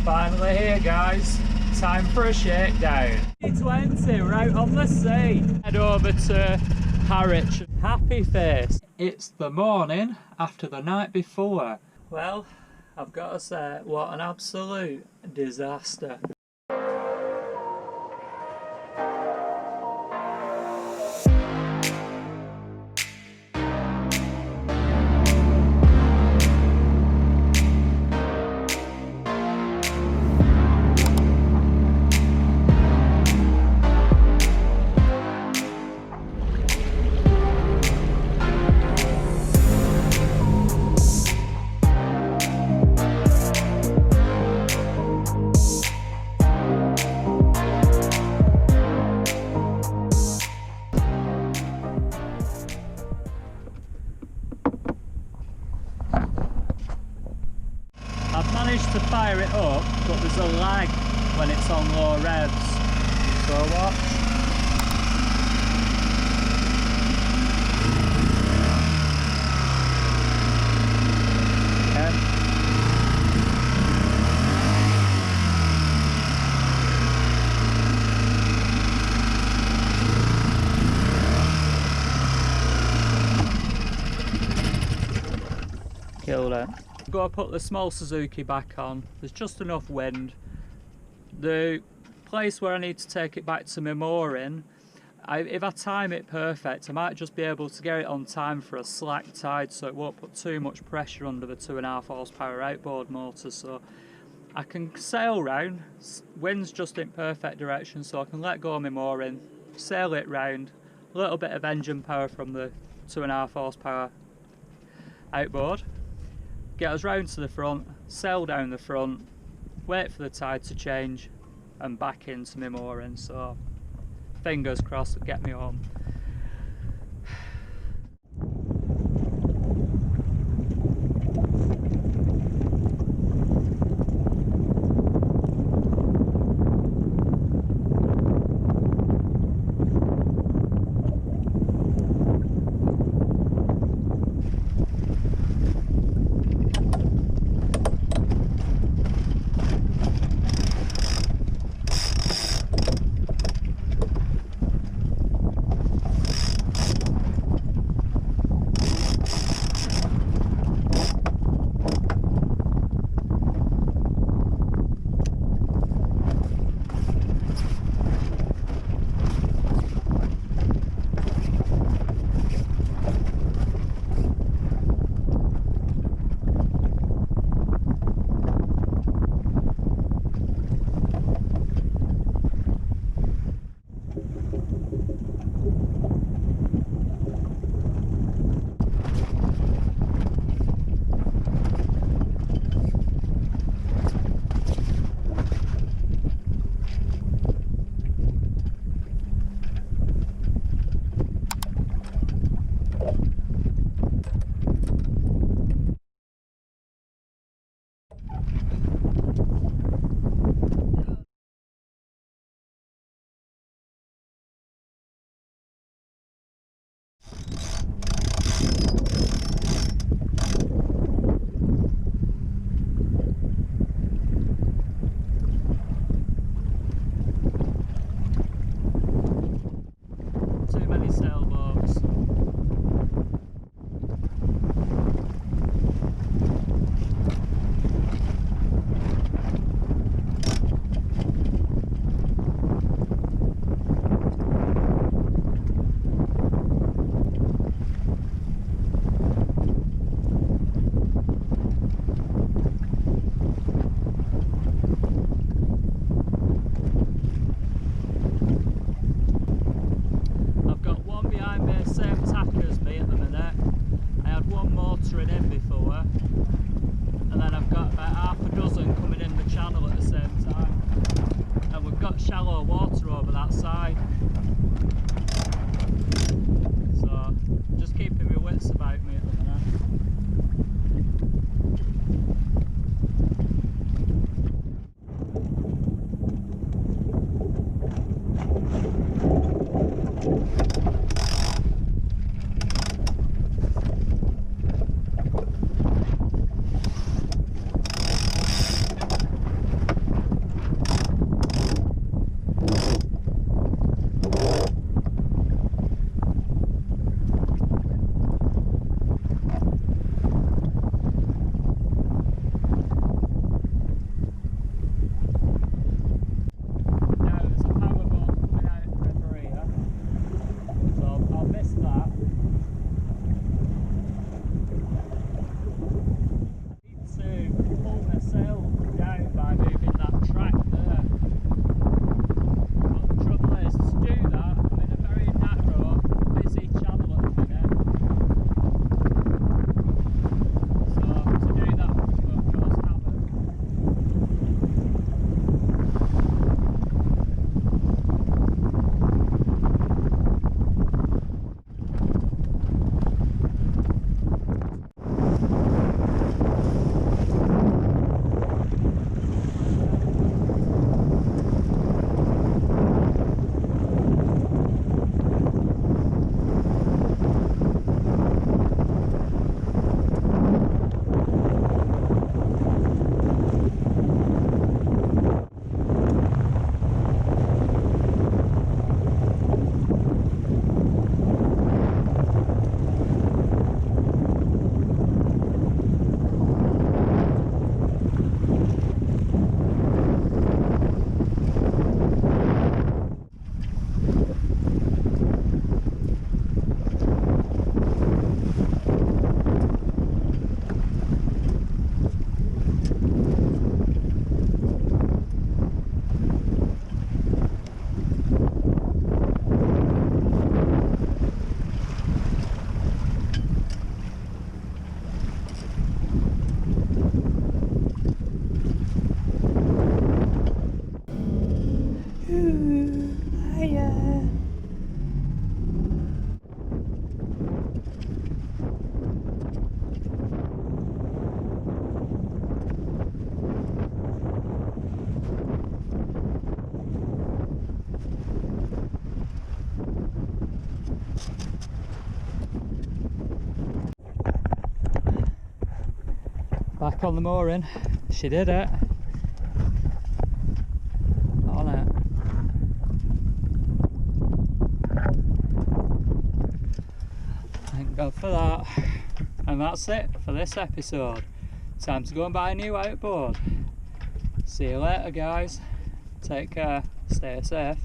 Finally here, guys. Time for a shakedown. 20, we're out on the sea. Head over to Harwich. Happy face. It's the morning after the night before. Well, I've got to say, what an absolute disaster. I've managed to fire it up, but there's a lag when it's on low revs. So watch. Okay. Killed it. Got to put the small Suzuki back on. There's just enough wind. The place where I need to take it back to my mooring, if I time it perfect, I might just be able to get it on time for a slack tide, so it won't put too much pressure under the 2.5 horsepower outboard motor. So I can sail round. Wind's just in perfect direction, so I can let go of my mooring, sail it round. A little bit of engine power from the 2.5 horsepower outboard. Get us round to the front, sail down the front, wait for the tide to change and back into my mooring. So fingers crossed it'll get me home. Shallow water over that side, so just keeping my wits about me at the minute. back on the mooring. She did it. On it. Thank God for that. And that's it for this episode. Time to go and buy a new outboard. See you later, guys. Take care. Stay safe.